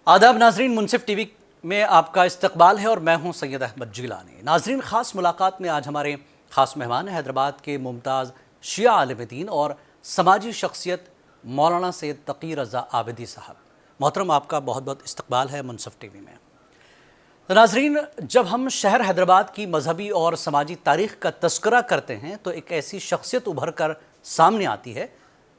آداب ناظرین، منصف T V میں آپ کا استقبال ہے اور میں ہوں سید احمد جیلانی۔ ناظرین، خاص ملاقات میں آج ہمارے خاص مہمان ہیں حیدرآباد کے ممتاز شیعہ عالم دین اور سماجی شخصیت مولانا سید تقی رضا عابدی صاحب۔ محترم، آپ کا بہت بہت استقبال ہے منصف ٹی وی میں۔ ناظرین، جب ہم شہر حیدرآباد کی مذہبی اور سماجی تاریخ کا تذکرہ کرتے ہیں تو ایک ایسی شخصیت ابھر کر سامنے آتی ہے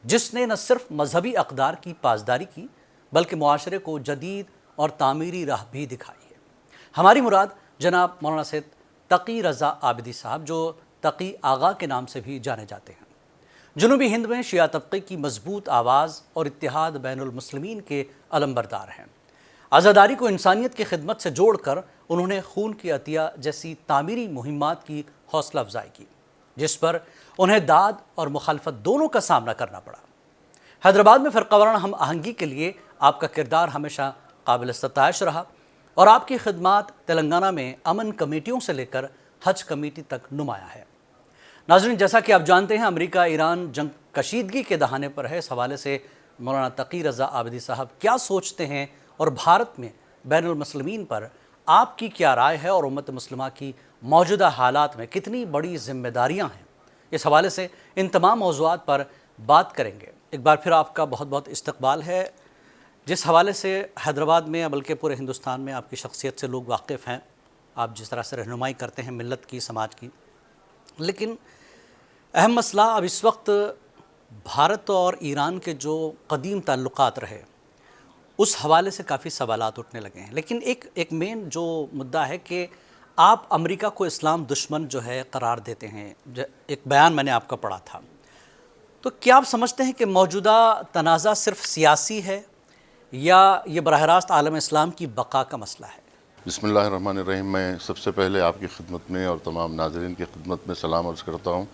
جس نے نہ صرف مذہبی اقدار کی پاسداری کی بلکہ معاشرے کو جدید اور تعمیری راہ بھی دکھائی ہے۔ ہماری مراد جناب مولانا سید تقی رضا عابدی صاحب، جو تقی آغا کے نام سے بھی جانے جاتے ہیں۔ جنوبی ہند میں شیعہ طبقے کی مضبوط آواز اور اتحاد بین المسلمین کے علمبردار ہیں۔ عزاداری کو انسانیت کی خدمت سے جوڑ کر انہوں نے خون کی عطیہ جیسی تعمیری مہمات کی حوصلہ افزائی کی، جس پر انہیں داد اور مخالفت دونوں کا سامنا کرنا پڑا۔ حیدرآباد میں فرقہ وارانہ ہم آہنگی کے لیے آپ کا کردار ہمیشہ قابل ستائش رہا اور آپ کی خدمات تلنگانہ میں امن کمیٹیوں سے لے کر حج کمیٹی تک نمایاں ہے۔ ناظرین، جیسا کہ آپ جانتے ہیں، امریکہ ایران جنگ کشیدگی کے دہانے پر ہے۔ اس حوالے سے مولانا تقی رضا عابدی صاحب کیا سوچتے ہیں اور بھارت میں بین المسلمین پر آپ کی کیا رائے ہے اور امت مسلمہ کی موجودہ حالات میں کتنی بڑی ذمہ داریاں ہیں، اس حوالے سے ان تمام موضوعات پر بات کریں گے۔ ایک بار پھر آپ کا بہت بہت استقبال ہے۔ جس حوالے سے حیدرآباد میں بلکہ پورے ہندوستان میں آپ کی شخصیت سے لوگ واقف ہیں، آپ جس طرح سے رہنمائی کرتے ہیں ملت کی، سماج کی، لیکن اہم مسئلہ اب اس وقت بھارت اور ایران کے جو قدیم تعلقات رہے اس حوالے سے کافی سوالات اٹھنے لگے ہیں۔ لیکن ایک مین جو مدعا ہے کہ آپ امریکہ کو اسلام دشمن جو ہے قرار دیتے ہیں، ایک بیان میں نے آپ کا پڑھا تھا، تو کیا آپ سمجھتے ہیں کہ موجودہ تنازع صرف سیاسی ہے یا یہ براہ راست عالم اسلام کی بقا کا مسئلہ ہے؟ بسم اللہ الرحمن الرحیم۔ میں سب سے پہلے آپ کی خدمت میں اور تمام ناظرین کی خدمت میں سلام عرض کرتا ہوں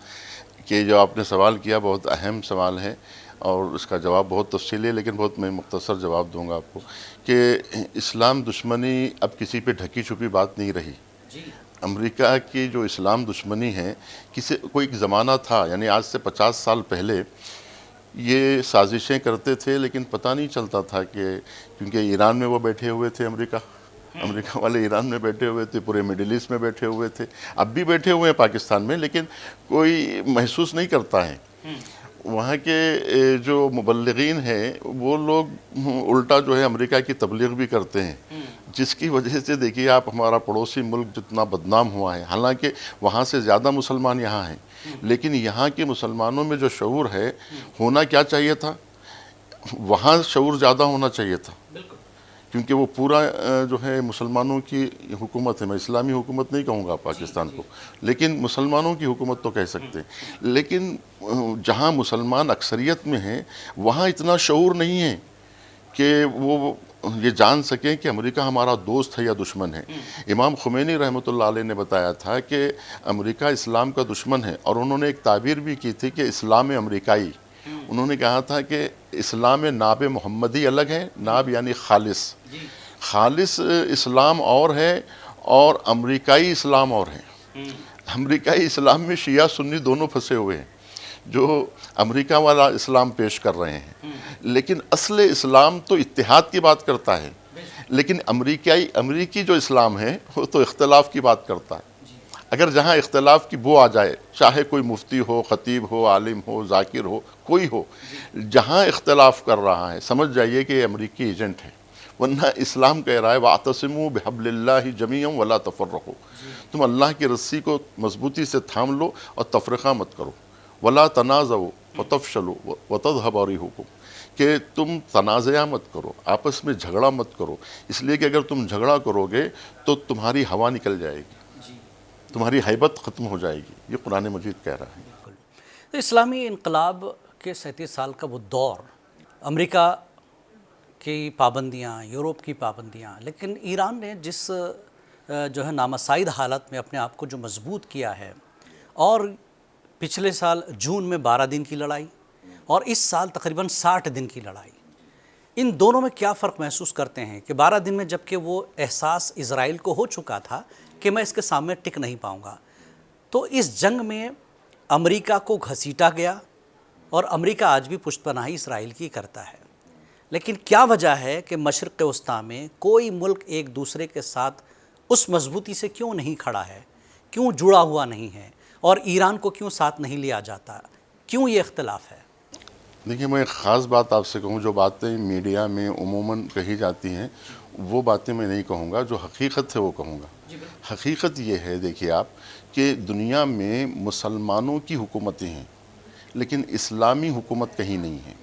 کہ جو آپ نے سوال کیا بہت اہم سوال ہے اور اس کا جواب بہت تفصیلی ہے، لیکن بہت میں مختصر جواب دوں گا آپ کو کہ اسلام دشمنی اب کسی پہ ڈھکی چھپی بات نہیں رہی۔ امریکہ کی جو اسلام دشمنی ہے، کوئی ایک زمانہ تھا، یعنی آج سے 50 سال پہلے یہ سازشیں کرتے تھے لیکن پتہ نہیں چلتا تھا کہ کیونکہ ایران میں وہ بیٹھے ہوئے تھے، امریکہ والے ایران میں بیٹھے ہوئے تھے، پورے مڈل ایسٹ میں بیٹھے ہوئے تھے، اب بھی بیٹھے ہوئے ہیں پاکستان میں، لیکن کوئی محسوس نہیں کرتا ہے۔ وہاں کے جو مبلغین ہیں وہ لوگ الٹا جو ہے امریکہ کی تبلیغ بھی کرتے ہیں، جس کی وجہ سے دیکھیے آپ ہمارا پڑوسی ملک جتنا بدنام ہوا ہے، حالانکہ وہاں سے زیادہ مسلمان یہاں ہیں، لیکن یہاں کے مسلمانوں میں جو شعور ہے، ہونا کیا چاہیے تھا، وہاں شعور زیادہ ہونا چاہیے تھا، کیونکہ وہ پورا جو ہے مسلمانوں کی حکومت ہے۔ میں اسلامی حکومت نہیں کہوں گا پاکستان کو، لیکن مسلمانوں کی حکومت تو کہہ سکتے ہیں۔ لیکن جہاں مسلمان اکثریت میں ہیں وہاں اتنا شعور نہیں ہے کہ وہ یہ جان سکیں کہ امریکہ ہمارا دوست ہے یا دشمن ہے۔ امام خمینی رحمۃ اللہ علیہ نے بتایا تھا کہ امریکہ اسلام کا دشمن ہے، اور انہوں نے ایک تعبیر بھی کی تھی کہ اسلام امریکائی۔ انہوں نے کہا تھا کہ اسلام ناب محمدی الگ ہے، ناب یعنی خالص، خالص اسلام اور ہے اور امریکائی اسلام اور ہے۔ امریکائی اسلام میں شیعہ سنی دونوں پھنسے ہوئے ہیں جو امریکہ والا اسلام پیش کر رہے ہیں، لیکن اصل اسلام تو اتحاد کی بات کرتا ہے، لیکن امریکی جو اسلام ہے وہ تو اختلاف کی بات کرتا ہے۔ اگر جہاں اختلاف کی بو آ جائے، چاہے کوئی مفتی ہو، خطیب ہو، عالم ہو، ذاکر ہو، کوئی ہو، جہاں اختلاف کر رہا ہے سمجھ جائیے کہ یہ امریکی ایجنٹ ہے، ورنہ اسلام کہہ رہا ہے وَاعْتَصِمُوا بِحَبْلِ اللَّهِ جَمِيعًا وَلَا تَفَرَّقُوا، تم اللہ کی رسی کو مضبوطی سے تھام لو اور تفرقہ مت کرو، وَلَا تَنَازَعُوا وَتَفْشَلُوا وَتَذْهَبَ رِيحُكُمْ، کہ تم تنازعہ مت کرو، آپس میں جھگڑا مت کرو، اس لیے کہ اگر تم جھگڑا کرو گے تو تمہاری ہوا نکل جائے گی، تمہاری ہیبت ختم ہو جائے گی، یہ قرآن مجید کہہ رہا ہے۔ تو اسلامی انقلاب کے 37 سال کا وہ دور، امریکہ کی پابندیاں، یورپ کی پابندیاں، لیکن ایران نے جس جو ہے نامساعد حالت میں اپنے آپ کو جو مضبوط کیا ہے، اور پچھلے سال جون میں 12 دن کی لڑائی اور اس سال تقریباً 60 دن کی لڑائی، ان دونوں میں کیا فرق محسوس کرتے ہیں کہ 12 دن میں جبکہ وہ احساس اسرائیل کو ہو چکا تھا کہ میں اس کے سامنے ٹک نہیں پاؤں گا۔ تو اس جنگ میں امریکہ کو گھسیٹا گیا اور امریکہ آج بھی پشت پناہی اسرائیل کی کرتا ہے، لیکن کیا وجہ ہے کہ مشرق وسطیٰ میں کوئی ملک ایک دوسرے کے ساتھ اس مضبوطی سے کیوں نہیں کھڑا ہے، کیوں جڑا ہوا نہیں ہے، اور ایران کو کیوں ساتھ نہیں لیا جاتا، کیوں یہ اختلاف ہے؟ دیکھیے، میں ایک خاص بات آپ سے کہوں، جو باتیں میڈیا میں عموماً کہی جاتی ہیں وہ باتیں میں نہیں کہوں گا، جو حقیقت ہے وہ کہوں گا۔ حقیقت یہ ہے، دیکھیے آپ، کہ دنیا میں مسلمانوں کی حکومتیں ہیں لیکن اسلامی حکومت کہیں نہیں ہے۔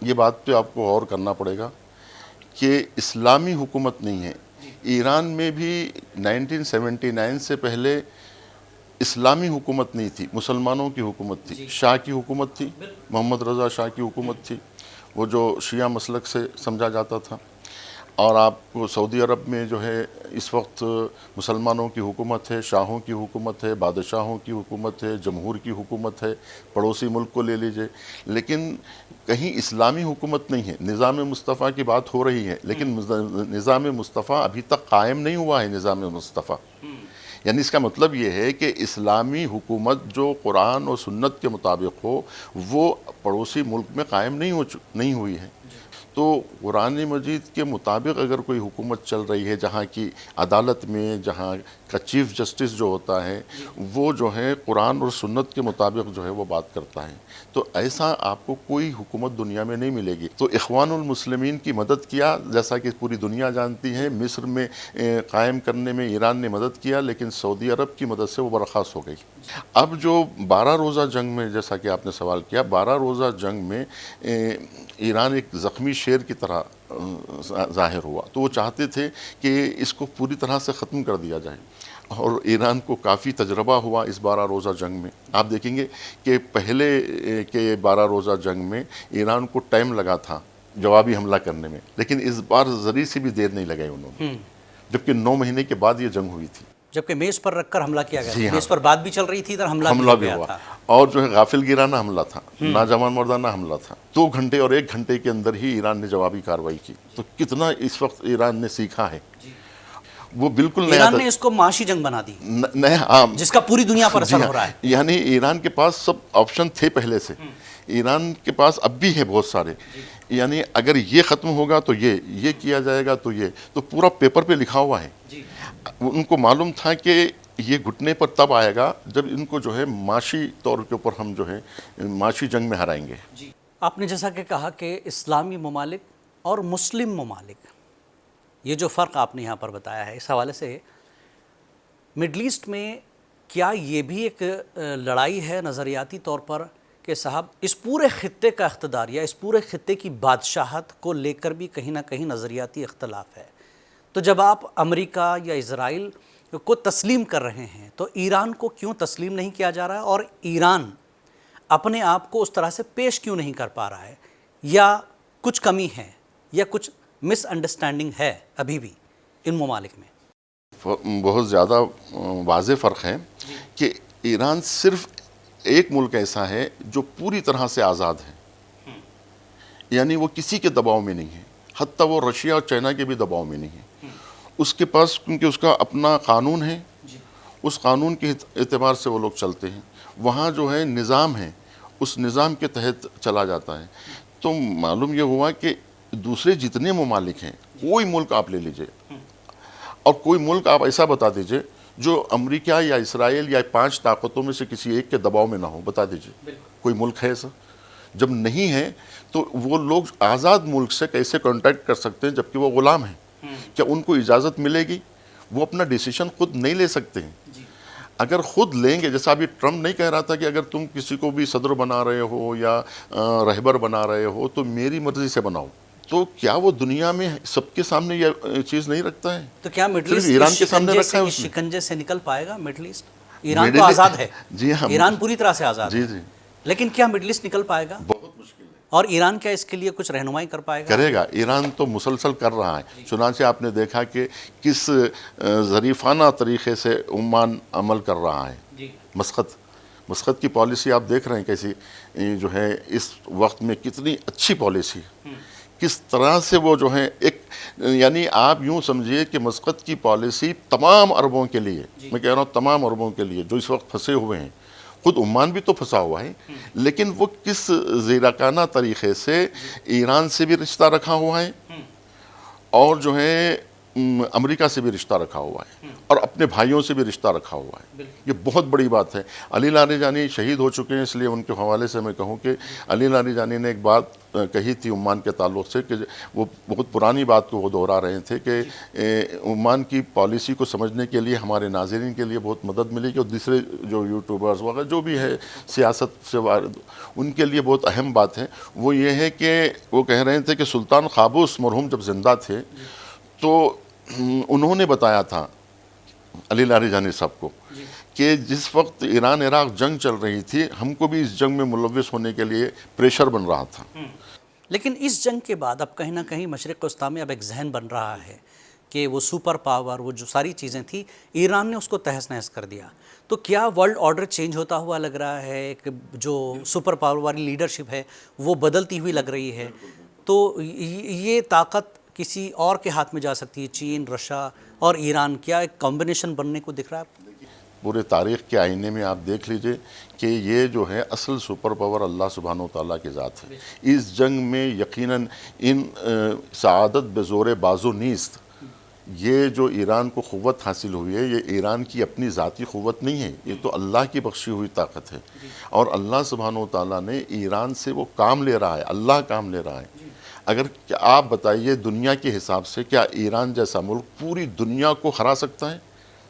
یہ بات پہ آپ کو غور کرنا پڑے گا کہ اسلامی حکومت نہیں ہے۔ ایران میں بھی 1979 سے پہلے اسلامی حکومت نہیں تھی، مسلمانوں کی حکومت تھی، شاہ کی حکومت تھی، محمد رضا شاہ کی حکومت تھی، وہ جو شیعہ مسلک سے سمجھا جاتا تھا۔ اور آپ کو سعودی عرب میں جو ہے اس وقت مسلمانوں کی حکومت ہے، شاہوں کی حکومت ہے، بادشاہوں کی حکومت ہے، جمہور کی حکومت ہے، پڑوسی ملک کو لے لیجئے، لیکن کہیں اسلامی حکومت نہیں ہے۔ نظام مصطفیٰ کی بات ہو رہی ہے لیکن نظام مصطفیٰ ابھی تک قائم نہیں ہوا ہے۔ نظام مصطفیٰ یعنی اس کا مطلب یہ ہے کہ اسلامی حکومت جو قرآن اور سنت کے مطابق ہو وہ پڑوسی ملک میں قائم نہیں ہوئی ہے۔ تو قرآن مجید کے مطابق اگر کوئی حکومت چل رہی ہے جہاں کی عدالت میں، جہاں کا چیف جسٹس جو ہوتا ہے وہ جو ہے قرآن اور سنت کے مطابق جو ہے وہ بات کرتا ہے، تو ایسا آپ کو کوئی حکومت دنیا میں نہیں ملے گی۔ تو اخوان المسلمین کی مدد کیا، جیسا کہ پوری دنیا جانتی ہے، مصر میں قائم کرنے میں ایران نے مدد کیا، لیکن سعودی عرب کی مدد سے وہ برخاست ہو گئی۔ اب جو 12 روزہ جنگ میں، جیسا کہ آپ نے سوال کیا، 12 روزہ جنگ میں ایران ایک زخمی شیر کی طرح ظاہر ہوا، تو وہ چاہتے تھے کہ اس کو پوری طرح سے ختم کر دیا جائے، اور ایران کو کافی تجربہ ہوا اس 12 روزہ جنگ میں۔ آپ دیکھیں گے کہ پہلے کے 12 روزہ جنگ میں ایران کو ٹائم لگا تھا جوابی حملہ کرنے میں، لیکن اس بار ذرے سی بھی دیر نہیں لگائی انہوں نے، جبکہ 9 مہینے کے بعد یہ جنگ ہوئی تھی، جبکہ میز پر رکھ کر حملہ کیا گیا، میز پر بات بھی چل رہی تھی، ادھر حملہ بھی ہوا، اور جو ہے غافل گیرانہ حملہ تھا، ناجوان مردانہ حملہ تھا۔ 2 گھنٹے اور 1 گھنٹے کے اندر ہی ایران نے جوابی کارروائی کی۔ تو کتنا اس وقت ایران نے سیکھا ہے، وہ بالکل نیا ایران نے اس کو معاشی جنگ بنا دی، نیا، جس کا پوری دنیا پر اثر ہو رہا ہے۔ یعنی ایران کے پاس سب آپشن تھے پہلے سے، ایران کے پاس اب بھی ہے بہت سارے، یعنی اگر یہ ختم ہوگا تو یہ کیا جائے گا، تو یہ تو پورا پیپر پہ لکھا ہوا ہے۔ ان کو معلوم تھا کہ یہ گھٹنے پر تب آئے گا جب ان کو جو ہے معاشی طور کے اوپر ہم جو ہے معاشی جنگ میں ہرائیں گے۔ آپ نے جیسا کہ کہا کہ اسلامی ممالک اور مسلم ممالک، یہ جو فرق آپ نے یہاں پر بتایا ہے، اس حوالے سے مڈل ایسٹ میں کیا یہ بھی ایک لڑائی ہے نظریاتی طور پر کہ صاحب اس پورے خطے کا اقتدار یا اس پورے خطے کی بادشاہت کو لے کر بھی کہیں نہ کہیں نظریاتی اختلاف ہے؟ تو جب آپ امریکہ یا اسرائیل کو تسلیم کر رہے ہیں تو ایران کو کیوں تسلیم نہیں کیا جا رہا ہے، اور ایران اپنے آپ کو اس طرح سے پیش کیوں نہیں کر پا رہا ہے، یا کچھ کمی ہے یا کچھ مس انڈرسٹینڈنگ ہے ابھی بھی ان ممالک میں؟ بہت زیادہ واضح فرق ہے کہ ایران صرف ایک ملک ایسا ہے جو پوری طرح سے آزاد ہے، یعنی وہ کسی کے دباؤ میں نہیں ہے، حتیٰ وہ رشیا اور چائنا کے بھی دباؤ میں نہیں ہے۔ اس کے پاس کیونکہ اس کا اپنا قانون ہے، اس قانون کے اعتبار سے وہ لوگ چلتے ہیں، وہاں جو ہے نظام ہے، اس نظام کے تحت چلا جاتا ہے۔ تو معلوم یہ ہوا کہ دوسرے جتنے ممالک ہیں، کوئی ملک آپ لے لیجئے اور کوئی ملک آپ ایسا بتا دیجئے جو امریکہ یا اسرائیل یا 5 طاقتوں میں سے کسی ایک کے دباؤ میں نہ ہو، بتا دیجئے کوئی ملک ہے ایسا؟ جب نہیں ہے تو وہ لوگ آزاد ملک سے کیسے کانٹیکٹ کر سکتے ہیں جبکہ وہ غلام ہیں؟ کیا ان کو اجازت ملے گی؟ وہ اپنا ڈیسیشن خود نہیں لے سکتے ہیں۔ اگر خود لیں گے، جیسا ابھی ٹرمپ نہیں کہہ رہا تھا کہ اگر تم کسی کو بھی صدر بنا رہے ہو یا رہبر بنا رہے ہو تو میری مرضی سے بناؤ، تو کیا وہ دنیا میں سب کے سامنے یہ چیز نہیں رکھتا ہے؟ تو کیا مڈل ایسٹ ایران کے سامنے رکھا ہے اس شکنجے سے نکل پائے گا؟ مڈل ایسٹ ایران تو آزاد ہے، جی ہاں، ایران پوری طرح سے آزاد ہے، جی لیکن کیا مڈل ایسٹ نکل پائے گا؟ بہت مشکل ہے۔ اور ایران کیا اس کے لیے کچھ رہنمائی کر پائے گا؟ کرے گا، ایران تو مسلسل کر رہا ہے۔ چنانچہ آپ نے دیکھا کہ کس ظریفانہ طریقے سے عمان عمل کر رہا ہے۔ مسقط کی پالیسی آپ دیکھ رہے ہیں کیسی جو ہے اس وقت میں کتنی اچھی پالیسی، کس طرح سے وہ جو ہے ایک یعنی آپ یوں سمجھیے کہ مسقط کی پالیسی تمام عربوں کے لیے، میں کہہ رہا ہوں تمام عربوں کے لیے جو اس وقت پھنسے ہوئے ہیں، خود عمان بھی تو پھنسا ہوا ہے، لیکن وہ کس زیرکانہ طریقے سے ایران سے بھی رشتہ رکھا ہوا ہے اور جو ہے امریکہ سے بھی رشتہ رکھا ہوا ہے اور اپنے بھائیوں سے بھی رشتہ رکھا ہوا ہے۔ یہ بہت بڑی بات ہے۔ علی لاریجانی شہید ہو چکے ہیں، اس لیے ان کے حوالے سے میں کہوں کہ علی لاریجانی نے ایک بات کہی تھی عمان کے تعلق سے، کہ وہ بہت پرانی بات کو وہ دہرا رہے تھے کہ عمان کی پالیسی کو سمجھنے کے لیے ہمارے ناظرین کے لیے بہت مدد ملے گی، اور دوسرے جو یوٹیوبرز وغیرہ جو بھی ہے سیاست سے وارد، ان کے لیے بہت اہم بات ہے۔ وہ یہ ہے کہ وہ کہہ رہے تھے کہ سلطان قابوس مرحوم جب زندہ تھے تو انہوں نے بتایا تھا علی لاریجانی صاحب کو کہ جس وقت ایران عراق جنگ چل رہی تھی، ہم کو بھی اس جنگ میں ملوث ہونے کے لیے پریشر بن رہا تھا۔ لیکن اس جنگ کے بعد اب کہیں نہ کہیں مشرق وسطیٰ میں اب ایک ذہن بن رہا ہے کہ وہ سپر پاور، وہ جو ساری چیزیں تھیں، ایران نے اس کو تہس نہس کر دیا۔ تو کیا ورلڈ آرڈر چینج ہوتا ہوا لگ رہا ہے، کہ جو سپر پاور والی لیڈرشپ ہے وہ بدلتی ہوئی لگ رہی ہے؟ تو یہ طاقت کسی اور کے ہاتھ میں جا سکتی ہے، چین، رشیا اور ایران، کیا ایک کمبینیشن بننے کو دکھ رہا ہے؟ پورے تاریخ کے آئینے میں آپ دیکھ لیجئے کہ یہ جو ہے اصل سپر پاور اللہ سبحانہ وتعالیٰ کی ذات ہے۔ اس جنگ میں یقیناً ان سعادت بزور بازو نیست، یہ جو ایران کو قوت حاصل ہوئی ہے، یہ ایران کی اپنی ذاتی قوت نہیں ہے، یہ تو اللہ کی بخشی ہوئی طاقت ہے، اور اللہ سبحانہ وتعالیٰ نے ایران سے وہ کام لے رہا ہے، اللہ کام لے رہا ہے۔ اگر آپ بتائیے دنیا کے حساب سے کیا ایران جیسا ملک پوری دنیا کو ہرا سکتا ہے؟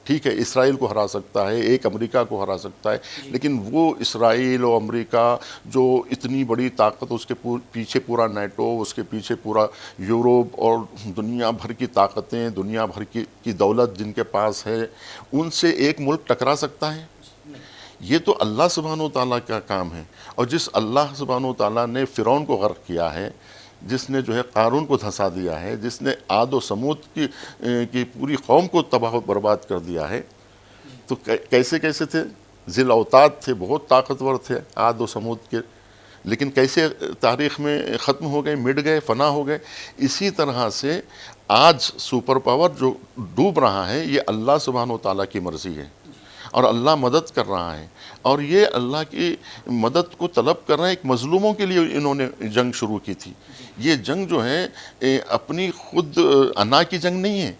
ٹھیک ہے، اسرائیل کو ہرا سکتا ہے، ایک امریکہ کو ہرا سکتا ہے، لیکن وہ اسرائیل اور امریکہ جو اتنی بڑی طاقت، اس کے پیچھے پورا نیٹو، اس کے پیچھے پورا یورپ اور دنیا بھر کی طاقتیں، دنیا بھر کی دولت جن کے پاس ہے، ان سے ایک ملک ٹکرا سکتا ہے؟ یہ تو اللہ سبحانہ وتعالیٰ کا کام ہے۔ اور جس اللہ سبحانہ وتعالیٰ نے فرعون کو غرق کیا ہے، جس نے جو ہے قارون کو دھنسا دیا ہے، جس نے عاد و سمود کی پوری قوم کو تباہ و برباد کر دیا ہے، تو کیسے کیسے تھے؟ ذی الاوتاد تھے، بہت طاقتور تھے عاد و سمود کے، لیکن کیسے تاریخ میں ختم ہو گئے، مٹ گئے، فنا ہو گئے۔ اسی طرح سے آج سپر پاور جو ڈوب رہا ہے، یہ اللہ سبحانہ وتعالیٰ کی مرضی ہے، اور اللہ مدد کر رہا ہے، اور یہ اللہ کی مدد کو طلب کر رہے ہیں۔ ایک مظلوموں کے لیے انہوں نے جنگ شروع کی تھی۔ یہ جنگ جو ہے اپنی خود انا کی جنگ نہیں ہے،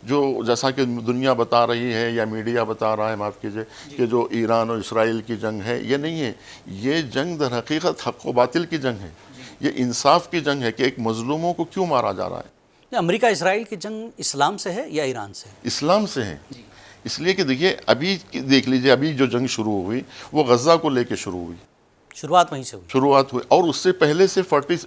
جو جیسا کہ دنیا بتا رہی ہے یا میڈیا بتا رہا ہے، معاف کیجئے، کہ جو ایران اور اسرائیل کی جنگ ہے، یہ نہیں ہے۔ یہ جنگ در حقیقت حق و باطل کی جنگ ہے، یہ انصاف کی جنگ ہے کہ ایک مظلوموں کو کیوں مارا جا رہا ہے۔ امریکہ اسرائیل کی جنگ اسلام سے ہے یا ایران سے؟ اسلام سے ہے، اس لیے کہ دیکھیے ابھی دیکھ لیجئے، ابھی جو جنگ شروع ہوئی وہ غزہ کو لے کے شروع ہوئی، شروعات وہیں سے ہوئی، شروعات ہوئی، اور اس سے پہلے سے 48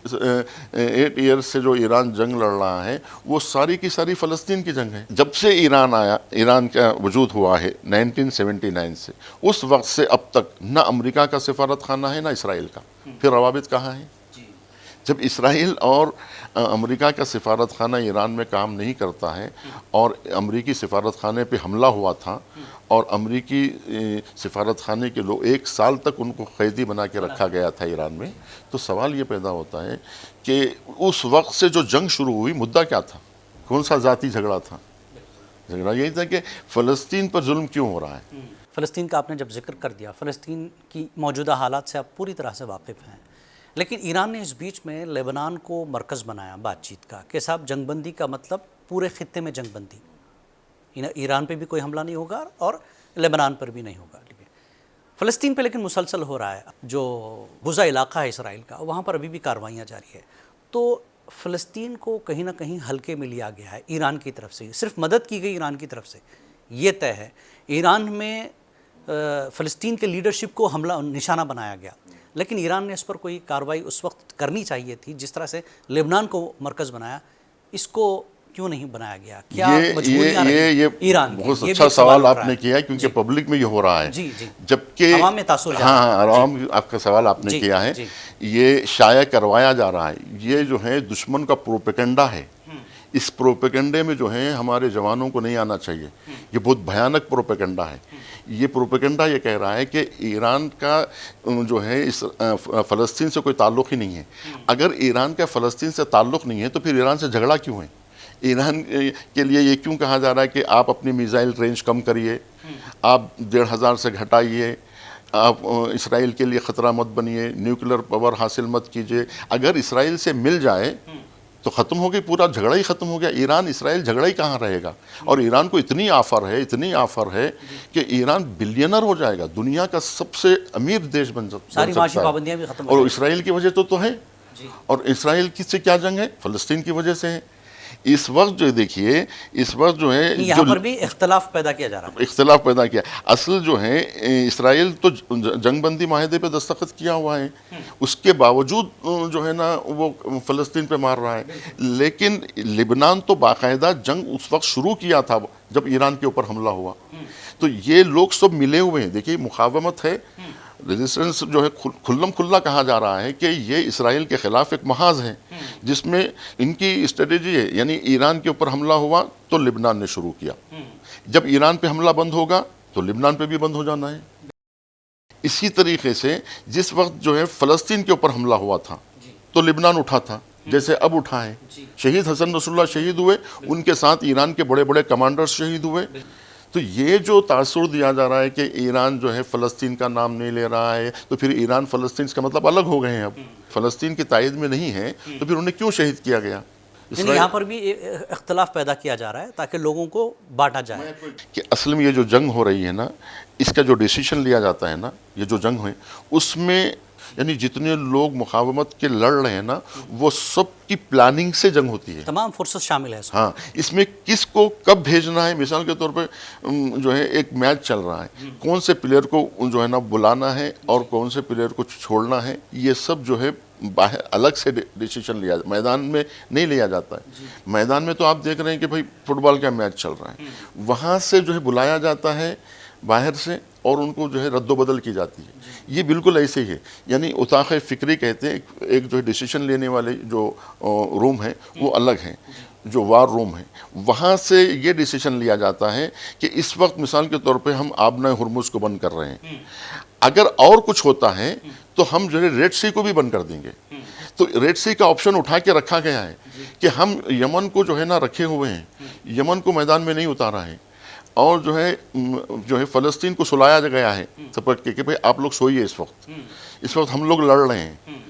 ایئرز سے جو ایران جنگ لڑ رہا ہے، وہ ساری کی ساری فلسطین کی جنگ ہے۔ جب سے ایران آیا، ایران کا وجود ہوا ہے 1979 سے، اس وقت سے اب تک نہ امریکہ کا سفارت خانہ ہے نہ اسرائیل کا، پھر روابط کہاں ہیں؟ جب اسرائیل اور امریکہ کا سفارت خانہ ایران میں کام نہیں کرتا ہے، اور امریکی سفارت خانے پہ حملہ ہوا تھا، اور امریکی سفارت خانے کے لوگ 1 سال تک ان کو قیدی بنا کے رکھا گیا تھا ایران میں، تو سوال یہ پیدا ہوتا ہے کہ اس وقت سے جو جنگ شروع ہوئی، مدعا کیا تھا؟ کون سا ذاتی جھگڑا تھا؟ جھگڑا یہی تھا کہ فلسطین پر ظلم کیوں ہو رہا ہے۔ فلسطین کا آپ نے جب ذکر کر دیا، فلسطین کی موجودہ حالات سے آپ پوری طرح سے واقف ہیں، لیکن ایران نے اس بیچ میں لیبنان کو مرکز بنایا بات چیت کا، کہ صاحب جنگ بندی کا مطلب پورے خطے میں جنگ بندی، ایران پہ بھی کوئی حملہ نہیں ہوگا اور لیبنان پر بھی نہیں ہوگا۔ فلسطین پہ لیکن مسلسل ہو رہا ہے، جو غزہ علاقہ ہے اسرائیل کا، وہاں پر ابھی بھی کاروائیاں جاری ہے۔ تو فلسطین کو کہیں نہ کہیں ہلکے میں لیا گیا ہے ایران کی طرف سے، صرف مدد کی گئی ایران کی طرف سے، یہ طے ہے۔ ایران میں فلسطین کے لیڈرشپ کو حملہ نشانہ بنایا گیا، لیکن ایران نے اس پر کوئی کارروائی اس وقت کرنی چاہیے تھی، جس طرح سے لبنان کو مرکز بنایا، اس کو کیوں نہیں بنایا گیا؟ کیا مجبوریاں رہی ایران کی؟ بہت اچھا سوال آپ نے کیا ہے، کیونکہ پبلک میں یہ ہو رہا ہے، جبکہ عوام میں تاثر جا رہا ہے۔ ہاں، عوام، آپ کا سوال آپ نے کیا ہے، یہ شائع کروایا جا رہا ہے، یہ جو ہے دشمن کا پروپیگنڈا ہے۔ اس پروپیگنڈے میں جو ہے ہمارے جوانوں کو نہیں آنا چاہیے، یہ بہت بھیانک پروپیگنڈا ہے۔ یہ پروپیگنڈا یہ کہہ رہا ہے کہ ایران کا جو ہے اس فلسطین سے کوئی تعلق ہی نہیں ہے۔ اگر ایران کا فلسطین سے تعلق نہیں ہے تو پھر ایران سے جھگڑا کیوں ہے؟ ایران کے لیے یہ کیوں کہا جا رہا ہے کہ آپ اپنی میزائل رینج کم کریے، آپ 1500 سے گھٹائیے، آپ اسرائیل کے لیے خطرہ مت بنیے، نیوکلر پاور حاصل مت کیجیے. اگر اسرائیل سے مل جائے تو ختم ہو گئی، پورا جھگڑا ہی ختم ہو گیا. ایران اسرائیل جھگڑا ہی کہاں رہے گا؟ اور ایران کو اتنی آفر ہے کہ ایران بلینر ہو جائے گا، دنیا کا سب سے امیر دیش بن ساری سکتا معاشی ہے. پابندیاں بھی ختم ہو اور اسرائیل کی وجہ تو ہے. اور اسرائیل کی سے کیا جنگ ہے؟ فلسطین کی وجہ سے ہے. اس وقت جو دیکھیے، اس وقت جو ہے یہاں پر بھی اختلاف پیدا کیا جا رہا ہے. اختلاف پیدا کیا. اصل جو ہے اسرائیل تو جنگ بندی معاہدے پہ دستخط کیا ہوا ہے، اس کے باوجود جو ہے نا وہ فلسطین پہ مار رہا ہے. لیکن لبنان تو باقاعدہ جنگ اس وقت شروع کیا تھا جب ایران کے اوپر حملہ ہوا. تو یہ لوگ سب ملے ہوئے ہیں. دیکھیے مقاومت ہے، ریزسٹنس جو ہے کھلم کھلا کہا جا رہا ہے کہ یہ اسرائیل کے خلاف ایک محاذ ہے جس میں ان کی اسٹریٹجی ہے. یعنی ایران کے اوپر حملہ ہوا تو لبنان نے شروع کیا، جب ایران پہ حملہ بند ہوگا تو لبنان پہ بھی بند ہو جانا ہے. اسی طریقے سے جس وقت جو ہے فلسطین کے اوپر حملہ ہوا تھا تو لبنان اٹھا تھا، جیسے اب اٹھا ہے. شہید حسن نصر اللہ شہید ہوئے، ان کے ساتھ ایران کے بڑے بڑے کمانڈرز شہید ہوئے. تو یہ جو تاثر دیا جا رہا ہے کہ ایران جو ہے فلسطین کا نام نہیں لے رہا ہے، تو پھر ایران فلسطین کا مطلب الگ ہو گئے ہیں. اب فلسطین کی تائید میں نہیں ہے تو پھر انہیں کیوں شہید کیا گیا؟ یہاں پر بھی اختلاف پیدا کیا جا رہا ہے تاکہ لوگوں کو بانٹا جائے. کہ اصل میں یہ جو جنگ ہو رہی ہے نا، اس کا جو ڈیسیشن لیا جاتا ہے نا، یہ جو جنگ ہے اس میں یعنی جتنے لوگ مقاومت کے لڑ رہے ہیں نا، وہ سب کی پلاننگ سے جنگ ہوتی ہے. تمام فرصت شامل ہے اس میں. ہاں، اس میں کس کو کب بھیجنا ہے. مثال کے طور پہ جو ہے ایک میچ چل رہا ہے، کون سے پلیئر کو جو ہے نا بلانا ہے اور کون سے پلیئر کو چھوڑنا ہے، یہ سب جو ہے باہر الگ سے ڈیسیشن لیا، میدان میں نہیں لیا جاتا ہے. میدان میں تو آپ دیکھ رہے ہیں کہ بھائی فٹ بال کا میچ چل رہا ہے، وہاں سے جو ہے بلایا جاتا ہے باہر سے اور ان کو جو ہے رد و بدل کی جاتی ہے. یہ بالکل ایسے ہی ہے. یعنی اتاق فکری کہتے ہیں، ایک جو ہے ڈیسیشن لینے والے جو روم ہے وہ الگ ہیں، جو وار روم ہے، وہاں سے یہ ڈیسیشن لیا جاتا ہے کہ اس وقت مثال کے طور پہ ہم آبنہ ہرمز کو بند کر رہے ہیں، اگر اور کچھ ہوتا ہے تو ہم جو ہے ریڈ سی کو بھی بند کر دیں گے. تو ریڈ سی کا آپشن اٹھا کے رکھا گیا ہے کہ ہم یمن کو جو ہے نا رکھے ہوئے ہیں، یمن کو میدان میں نہیں اتارا ہے. اور جو ہے فلسطین کو سلایا گیا ہے سپورٹ کے کہ بھئی آپ لوگ سوئیے، اس وقت ہم لوگ لڑ رہے ہیں،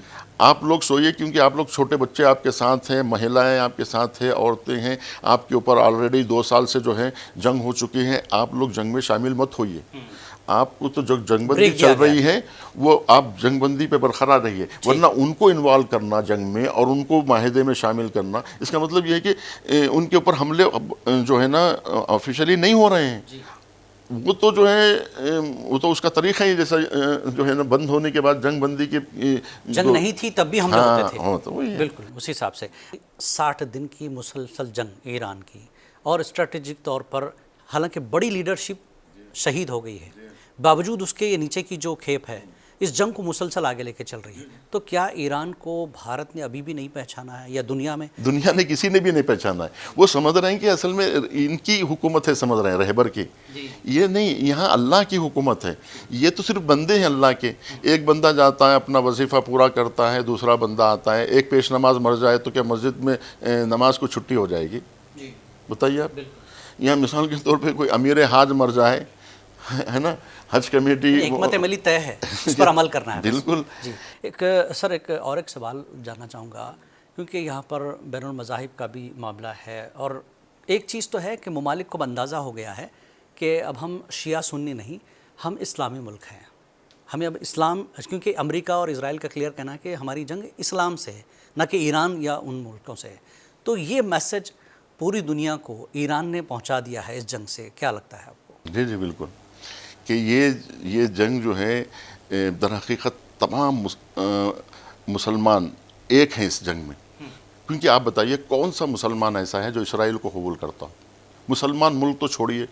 آپ لوگ سوئیے، کیونکہ آپ لوگ چھوٹے بچے آپ کے ساتھ ہیں، مہیلائیں آپ کے ساتھ ہیں، عورتیں ہیں، آپ کے اوپر آلریڈی 2 سال سے جو ہے جنگ ہو چکی ہے، آپ لوگ جنگ میں شامل مت ہوئیے. آپ کو تو جو جنگ بندی چل رہی ہے وہ آپ جنگ بندی پہ برقرار رہیے، ورنہ ان کو انوالو کرنا جنگ میں اور ان کو معاہدے میں شامل کرنا، اس کا مطلب یہ ہے کہ ان کے اوپر حملے جو ہے نا آفیشلی نہیں ہو رہے ہیں. وہ تو جو ہے وہ تو اس کا طریقہ ہی جیسا جو ہے نا بند ہونے کے بعد جنگ بندی کی جنگ نہیں تھی تب بھی حملے ہوتے تھے. تو وہی ہے. بالکل اسی حساب سے 60 دن کی مسلسل جنگ ایران کی، اور اسٹریٹجک طور پر حالانکہ بڑی لیڈرشپ شہید ہو گئی ہے، باوجود اس کے یہ نیچے کی جو کھیپ ہے اس جنگ کو مسلسل آگے لے کے چل رہی ہے. تو کیا ایران کو بھارت نے ابھی بھی نہیں پہچانا ہے، یا دنیا نے کسی نے بھی نہیں پہچانا ہے؟ وہ سمجھ رہے ہیں کہ اصل میں ان کی حکومت ہے، سمجھ رہے ہیں رہبر کی. یہ نہیں، یہاں اللہ کی حکومت ہے. یہ تو صرف بندے ہیں اللہ کے. ایک بندہ جاتا ہے اپنا وظیفہ پورا کرتا ہے، دوسرا بندہ آتا ہے. ایک پیش نماز مر جائے تو کیا مسجد میں نماز کو چھٹی ہو جائے گی؟ بتائیے آپ. یہاں مثال کے طور پہ کوئی امیر حاج مر جائے، ہے نا، حج کمیٹی حکمت عملی طے ہے، اس پر عمل کرنا ہے. بالکل. جی ایک سوال جاننا چاہوں گا، کیونکہ یہاں پر بین المذاہب کا بھی معاملہ ہے، اور ایک چیز تو ہے کہ ممالک کو اندازہ ہو گیا ہے کہ اب ہم شیعہ سنی نہیں، ہم اسلامی ملک ہیں. ہمیں اب اسلام، کیونکہ امریکہ اور اسرائیل کا کلیئر کہنا ہے کہ ہماری جنگ اسلام سے ہے، نہ کہ ایران یا ان ملکوں سے ہے. تو یہ میسج پوری دنیا کو ایران نے پہنچا دیا ہے اس جنگ سے. کیا لگتا ہے آپ کو؟ جی بالکل، کہ یہ جنگ جو ہے در حقیقت تمام مسلمان ایک ہیں اس جنگ میں. کیونکہ آپ بتائیے کون سا مسلمان ایسا ہے جو اسرائیل کو قبول کرتا؟ مسلمان ملک تو چھوڑیے،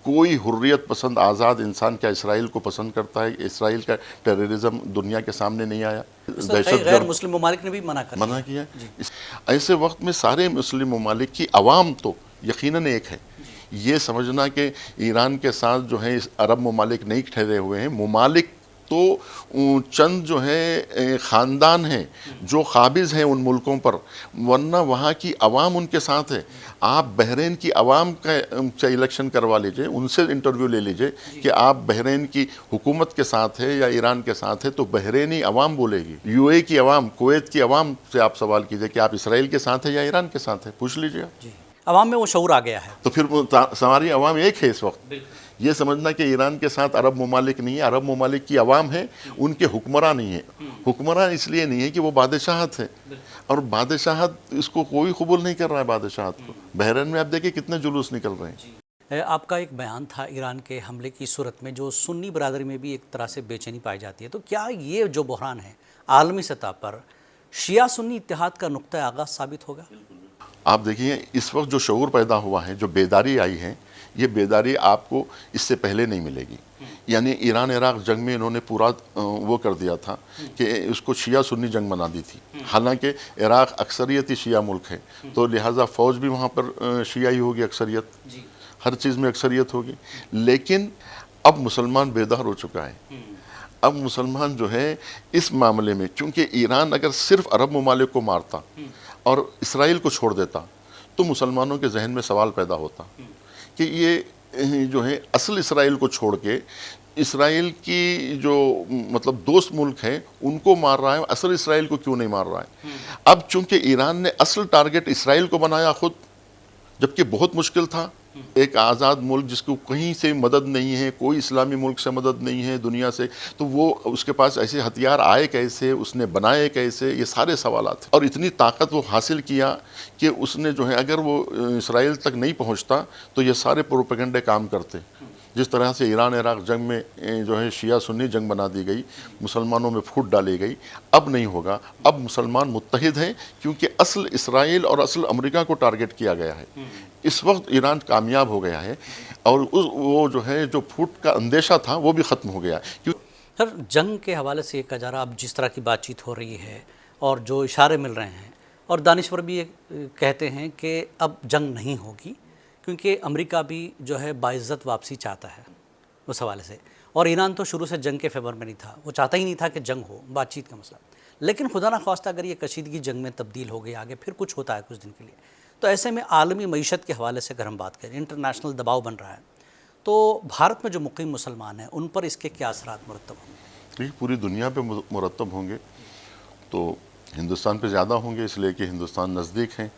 کوئی حریت پسند آزاد انسان کیا اسرائیل کو پسند کرتا ہے؟ اسرائیل کا ٹیررزم دنیا کے سامنے نہیں آیا؟ غیر مسلم ممالک نے بھی منع کیا. ایسے وقت میں سارے مسلم ممالک کی عوام تو یقیناً ایک ہے. یہ سمجھنا کہ ایران کے ساتھ جو ہے عرب ممالک نہیں ٹھہرے ہوئے ہیں، ممالک تو چند جو ہے خاندان ہیں جو قابض ہیں ان ملکوں پر، ورنہ وہاں کی عوام ان کے ساتھ ہے۔ آپ بحرین کی عوام کا الیکشن کروا لیجئے، ان سے انٹرویو لے لیجئے کہ آپ بحرین کی حکومت کے ساتھ ہے یا ایران کے ساتھ ہے، تو بحرینی عوام بولے گی۔ یو اے کی عوام، کویت کی عوام سے آپ سوال کیجئے کہ آپ اسرائیل کے ساتھ ہے یا ایران کے ساتھ ہے، پوچھ لیجئے آپ۔ جی، عوام میں وہ شعور آ گیا ہے۔ تو پھر ہماری عوام ایک ہے اس وقت۔ یہ سمجھنا کہ ایران کے ساتھ عرب ممالک نہیں ہے، عرب ممالک کی عوام ہے، ان کے حکمراں نہیں ہیں۔ حکمراں اس لیے نہیں ہے کہ وہ بادشاہت ہے، اور بادشاہت اس کو کوئی قبول نہیں کر رہا ہے بادشاہت کو۔ بحرین میں آپ دیکھیں کتنے جلوس نکل رہے ہیں۔ آپ کا ایک بیان تھا ایران کے حملے کی صورت میں جو سنی برادری میں بھی ایک طرح سے بے چینی پائی جاتی ہے، تو کیا یہ جو بحران ہے عالمی سطح پر شیعہ سنی اتحاد کا نقطہ آغاز ثابت ہوگا؟ آپ دیکھیے اس وقت جو شعور پیدا ہوا ہے، جو بیداری آئی ہے، یہ بیداری آپ کو اس سے پہلے نہیں ملے گی۔ یعنی ایران عراق جنگ میں انہوں نے پورا وہ کر دیا تھا کہ اس کو شیعہ سنی جنگ بنا دی تھی، حالانکہ عراق اکثریتی شیعہ ملک ہے، تو لہٰذا فوج بھی وہاں پر شیعہ ہی ہوگی، اکثریت ہر چیز میں اکثریت ہوگی۔ لیکن اب مسلمان بیدار ہو چکا ہے۔ اب مسلمان جو ہے اس معاملے میں، چونکہ ایران اگر صرف عرب ممالک کو مارتا اور اسرائیل کو چھوڑ دیتا تو مسلمانوں کے ذہن میں سوال پیدا ہوتا کہ یہ جو ہے اصل اسرائیل کو چھوڑ کے اسرائیل کی جو مطلب دوست ملک ہے ان کو مار رہا ہے، اصل اسرائیل کو کیوں نہیں مار رہا ہے۔ اب چونکہ ایران نے اصل ٹارگٹ اسرائیل کو بنایا خود، جبکہ بہت مشکل تھا۔ ایک آزاد ملک جس کو کہیں سے مدد نہیں ہے، کوئی اسلامی ملک سے مدد نہیں ہے دنیا سے، تو وہ اس کے پاس ایسے ہتھیار آئے کیسے، اس نے بنائے کیسے، یہ سارے سوالات ہیں۔ اور اتنی طاقت وہ حاصل کیا کہ اس نے جو ہے اگر وہ اسرائیل تک نہیں پہنچتا تو یہ سارے پروپیگنڈے کام کرتے۔ جس طرح سے ایران عراق جنگ میں جو ہے شیعہ سنی جنگ بنا دی گئی، مسلمانوں میں پھوٹ ڈالی گئی، اب نہیں ہوگا۔ اب مسلمان متحد ہیں کیونکہ اصل اسرائیل اور اصل امریکہ کو ٹارگٹ کیا گیا ہے۔ اس وقت ایران کامیاب ہو گیا ہے، اور وہ جو ہے جو پھوٹ کا اندیشہ تھا وہ بھی ختم ہو گیا ہے۔ سر، جنگ کے حوالے سے یہ کہا جا رہا، اب جس طرح کی بات چیت ہو رہی ہے اور جو اشارے مل رہے ہیں، اور دانشور بھی یہ کہتے ہیں کہ اب جنگ نہیں ہوگی کیونکہ امریکہ بھی جو ہے باعزت واپسی چاہتا ہے اس حوالے سے، اور ایران تو شروع سے جنگ کے فیور میں نہیں تھا، وہ چاہتا ہی نہیں تھا کہ جنگ ہو، بات چیت کا مسئلہ۔ لیکن خدا نخواستہ اگر یہ کشیدگی جنگ میں تبدیل ہو گئی، آگے پھر کچھ ہوتا ہے کچھ دن کے لیے، تو ایسے میں عالمی معیشت کے حوالے سے اگر ہم بات کریں، انٹرنیشنل دباؤ بن رہا ہے، تو بھارت میں جو مقیم مسلمان ہیں ان پر اس کے کیا اثرات مرتب ہوں گے؟ پوری دنیا پہ مرتب ہوں گے، تو ہندوستان پہ زیادہ ہوں گے، اس لیے کہ ہندوستان نزدیک ہیں،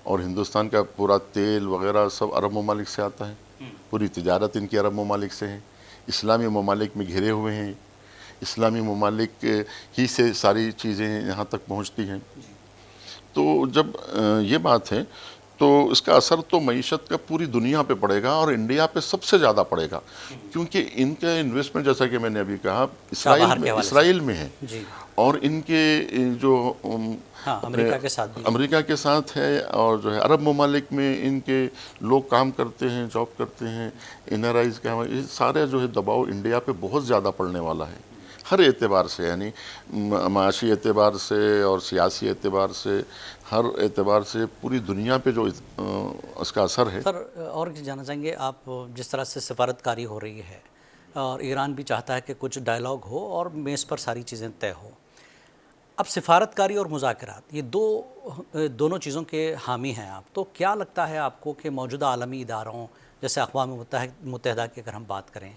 اور ہندوستان کا پورا تیل وغیرہ سب عرب ممالک سے آتا ہے، پوری تجارت ان کی عرب ممالک سے ہے، اسلامی ممالک میں گھرے ہوئے ہیں، اسلامی ممالک ہی سے ساری چیزیں یہاں تک پہنچتی ہیں۔ تو جب یہ بات ہے تو اس کا اثر تو معیشت کا پوری دنیا پہ پڑے گا، اور انڈیا پہ سب سے زیادہ پڑے گا، کیونکہ ان کا انویسٹمنٹ جیسا کہ میں نے ابھی کہا اسرائیل میں ہے، اور ان کے جو امریکہ کے ساتھ ہے، اور جو ہے عرب ممالک میں ان کے لوگ کام کرتے ہیں، جاب کرتے ہیں، NRIs کا، یہ سارے جو ہے دباؤ انڈیا پہ بہت زیادہ پڑنے والا ہے، ہر اعتبار سے، یعنی معاشی اعتبار سے اور سیاسی اعتبار سے، ہر اعتبار سے پوری دنیا پہ جو اس کا اثر ہے۔ سر، اور جانا چاہیں گے آپ، جس طرح سے سفارتکاری ہو رہی ہے اور ایران بھی چاہتا ہے کہ کچھ ڈائلاگ ہو اور میز پر ساری چیزیں طے ہو، اب سفارتکاری اور مذاکرات، یہ دونوں چیزوں کے حامی ہیں آپ، تو کیا لگتا ہے آپ کو کہ موجودہ عالمی اداروں جیسے اقوام متحدہ کی اگر ہم بات کریں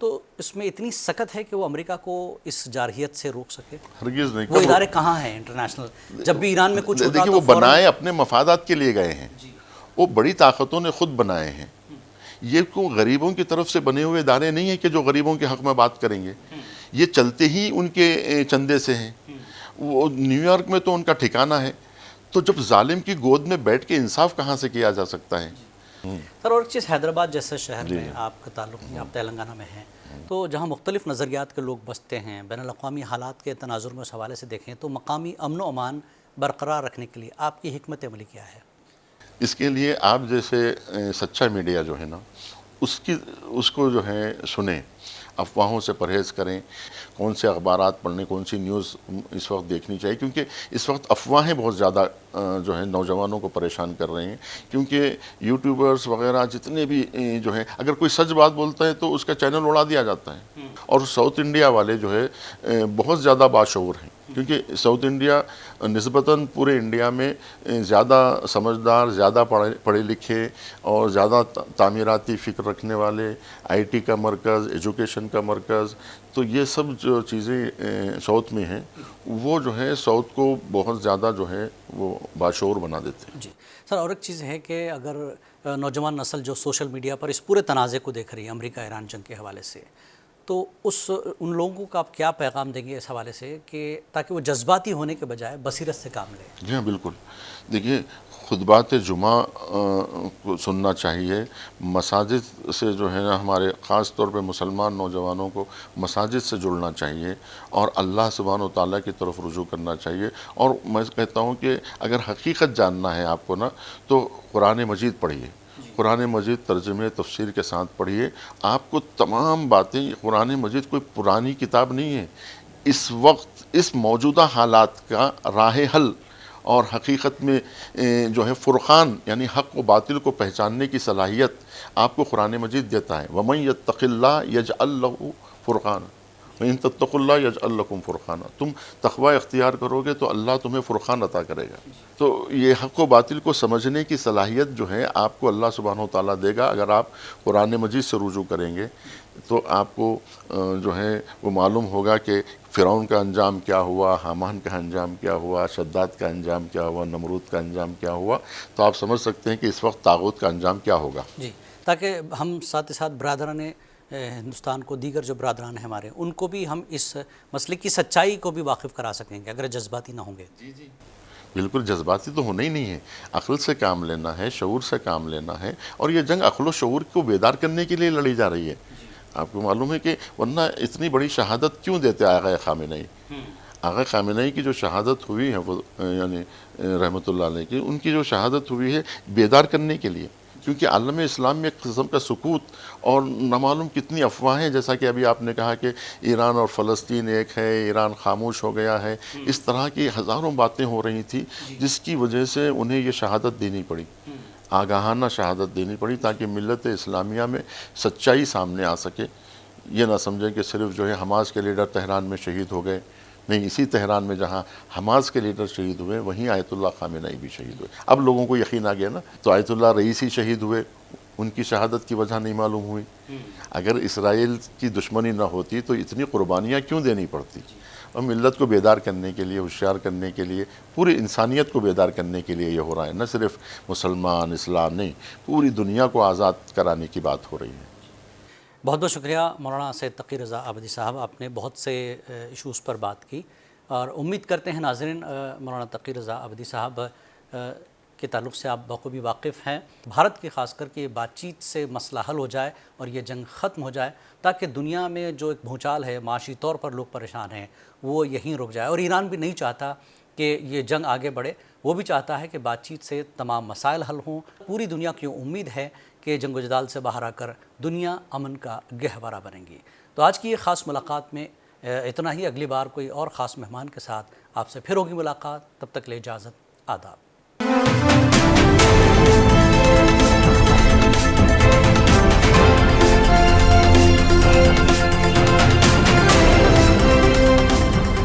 تو اس میں اتنی سخت ہے کہ وہ امریکہ کو اس جارحیت سے روک سکے؟ ہرگز نہیں۔ وہ ادارے کہاں ہیں انٹرنیشنل؟ جب بھی ایران میں کچھ ہوتا دیکھیں، وہ بنائے اپنے مفادات کے لیے گئے ہیں، وہ بڑی طاقتوں نے خود بنائے ہیں، یہ کوئی غریبوں کی طرف سے بنے ہوئے ادارے نہیں ہیں کہ جو غریبوں کے حق میں بات کریں گے، یہ چلتے ہی ان کے چندے سے ہیں۔ وہ نیو یارک میں تو ان کا ٹھکانہ ہے، تو جب ظالم کی گود میں بیٹھ کے انصاف کہاں سے کیا جا سکتا ہے؟ سر، اور ایک چیز، حیدرآباد جیسے شہر میں آپ کا تعلق نہیں، آپ تلنگانہ میں ہیں، تو جہاں مختلف نظریات کے لوگ بستے ہیں، بین الاقوامی حالات کے تناظر میں اس حوالے سے دیکھیں تو مقامی امن و امان برقرار رکھنے کے لیے آپ کی حکمت عملی کیا ہے؟ اس کے لیے آپ جیسے سچا میڈیا جو ہے نا، اس کو جو ہے سنیں، افواہوں سے پرہیز کریں، کون سے اخبارات پڑھنے، کون سی نیوز اس وقت دیکھنی چاہیے، کیونکہ اس وقت افواہیں بہت زیادہ جو ہے نوجوانوں کو پریشان کر رہے ہیں، کیونکہ یوٹیوبرز وغیرہ جتنے بھی جو ہیں، اگر کوئی سچ بات بولتا ہے تو اس کا چینل اڑا دیا جاتا ہے، اور ساؤتھ انڈیا والے جو ہے بہت زیادہ باشعور ہیں، کیونکہ ساؤتھ انڈیا نسبتاً پورے انڈیا میں زیادہ سمجھدار، زیادہ پڑھے لکھے اور زیادہ تعمیراتی فکر رکھنے والے، آئی ٹی کا مرکز، ایجوکیشن کا مرکز، تو یہ سب جو چیزیں ساؤتھ میں ہیں وہ جو ہے ساؤتھ کو بہت زیادہ جو ہے وہ باشعور بنا دیتے ہیں۔ جی سر، اور ایک چیز ہے کہ اگر نوجوان نسل جو سوشل میڈیا پر اس پورے تنازع کو دیکھ رہی ہے امریکہ ایران جنگ کے حوالے سے، تو ان لوگوں کو آپ کیا پیغام دیں گے اس حوالے سے کہ تاکہ وہ جذباتی ہونے کے بجائے بصیرت سے کام لیں؟ جی ہاں، بالکل۔ دیکھیے، خطبات جمعہ کو سننا چاہیے، مساجد سے جو ہے نا ہمارے خاص طور پہ مسلمان نوجوانوں کو مساجد سے جڑنا چاہیے اور اللہ سبحانہ و تعالیٰ کی طرف رجوع کرنا چاہیے، اور میں کہتا ہوں کہ اگر حقیقت جاننا ہے آپ کو نا تو قرآن مجید پڑھیے، قرآن مجید ترجمے تفسیر کے ساتھ پڑھیے، آپ کو تمام باتیں، قرآن مجید کوئی پرانی کتاب نہیں ہے، اس وقت اس موجودہ حالات کا راہ حل اور حقیقت میں جو ہے فرقان یعنی حق و باطل کو پہچاننے کی صلاحیت آپ کو قرآن مجید دیتا ہے۔ وَمَن يَتَّقِ اللَّهَ يَجْعَلْ لَهُ فُرْقَانًا وَإِن تَتَّقُوا اللَّهَ يَجْعَلْ لَكُمْ فُرْقَانًا، تم تقوی اختیار کرو گے تو اللہ تمہیں فرقان عطا کرے گا۔ تو یہ حق و باطل کو سمجھنے کی صلاحیت جو ہے آپ کو اللہ سبحانہ و تعالیٰ دے گا اگر آپ قرآن مجید سے رجوع کریں گے، تو آپ کو جو ہے وہ معلوم ہوگا کہ فرعون کا انجام کیا ہوا، حامان کا انجام کیا ہوا، شداد کا انجام کیا ہوا، نمرود کا انجام کیا ہوا، تو آپ سمجھ سکتے ہیں کہ اس وقت طاغوت کا انجام کیا ہوگا۔ جی، تاکہ ہم ساتھ ہی ساتھ برادران ہندوستان کو، دیگر جو برادران ہیں ہمارے، ان کو بھی ہم اس مسئلے کی سچائی کو بھی واقف کرا سکیں گے اگر جذباتی نہ ہوں گے۔ بالکل، جذباتی تو ہونا ہی نہیں ہے، عقل سے کام لینا ہے، شعور سے کام لینا ہے، اور یہ جنگ عقل و شعور کو بیدار کرنے کے لیے لڑی جا رہی ہے۔ آپ کو معلوم ہے کہ ورنہ اتنی بڑی شہادت کیوں دیتے آغا خامنئی؟ آغا خامنئی کی جو شہادت ہوئی ہے وہ یعنی رحمۃ اللہ علیہ کی، ان کی جو شہادت ہوئی ہے بیدار کرنے کے لیے، کیونکہ عالم اسلام میں ایک قسم کا سکوت اور نامعلوم کتنی افواہیں، جیسا کہ ابھی آپ نے کہا کہ ایران اور فلسطین ایک ہے، ایران خاموش ہو گیا ہے، اس طرح کی ہزاروں باتیں ہو رہی تھی جس کی وجہ سے انہیں یہ شہادت دینی پڑی، آگاہانہ شہادت دینی پڑی، تاکہ ملت اسلامیہ میں سچائی سامنے آ سکے۔ یہ نہ سمجھیں کہ صرف جو ہے حماس کے لیڈر تہران میں شہید ہو گئے، نہیں، اسی تہران میں جہاں حماس کے لیڈر شہید ہوئے وہیں آیت اللہ خامنئی بھی شہید ہوئے۔ اب لوگوں کو یقین آ گیا نا، تو آیت اللہ رئیسی شہید ہوئے، ان کی شہادت کی وجہ نہیں معلوم ہوئی۔ اگر اسرائیل کی دشمنی نہ ہوتی تو اتنی قربانیاں کیوں دینی پڑتی؟ اور ملت کو بیدار کرنے کے لیے، ہوشیار کرنے کے لیے، پوری انسانیت کو بیدار کرنے کے لیے یہ ہو رہا ہے، نہ صرف مسلمان اسلام نہیں، پوری دنیا کو آزاد کرانے کی بات ہو رہی ہے۔ بہت بہت شکریہ مولانا سید تقی رضا عابدی صاحب، آپ نے بہت سے ایشوز پر بات کی، اور امید کرتے ہیں ناظرین مولانا تقی رضا عابدی صاحب کے تعلق سے آپ بخوبی واقف ہیں۔ بھارت کی خاص کر کے بات چیت سے مسئلہ حل ہو جائے اور یہ جنگ ختم ہو جائے، تاکہ دنیا میں جو ایک بھونچال ہے، معاشی طور پر لوگ پریشان ہیں، وہ یہیں رک جائے۔ اور ایران بھی نہیں چاہتا کہ یہ جنگ آگے بڑھے، وہ بھی چاہتا ہے کہ بات چیت سے تمام مسائل حل ہوں۔ پوری دنیا کی امید ہے کہ جنگ و جدال سے باہر آ کر دنیا امن کا گہوارہ بنے گی۔ تو آج کی یہ خاص ملاقات میں اتنا ہی، اگلی بار کوئی اور خاص مہمان کے ساتھ آپ سے پھر ہوگی ملاقات، تب تک لے اجازت، آداب۔